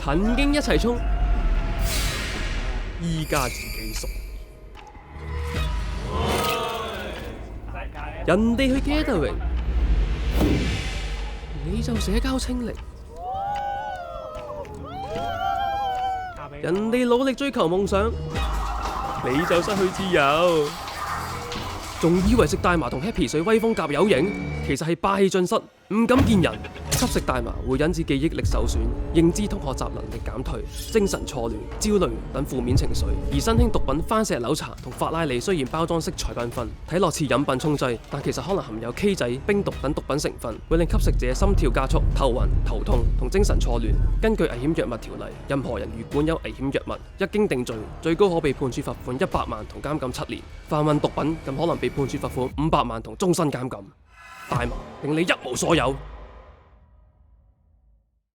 曾經一齊衝，依家自己熟。人哋去 gathering，你就社交清零。人哋努力追求夢想，你就失去自由。仲以為食大麻同 Happy 水威風甲有型，其實係霸氣盡失，唔敢見人。吸食大麻會引致記憶力受損、認知同學習能力減退、精神錯亂、焦慮等負面情緒。而新興毒品番石榴茶同法拉利雖然包裝色彩繽紛，睇落似飲品沖劑，但其實可能含有 K 仔、冰毒等毒品成分，會令吸食者心跳加速、頭暈、頭痛同精神錯亂。根據危險藥物條例，任何人如管有危險藥物，一經定罪，最高可被判處罰款100萬同監禁7年；販運毒品更可能被判處罰款500萬同終身監禁。大麻令你一無所有。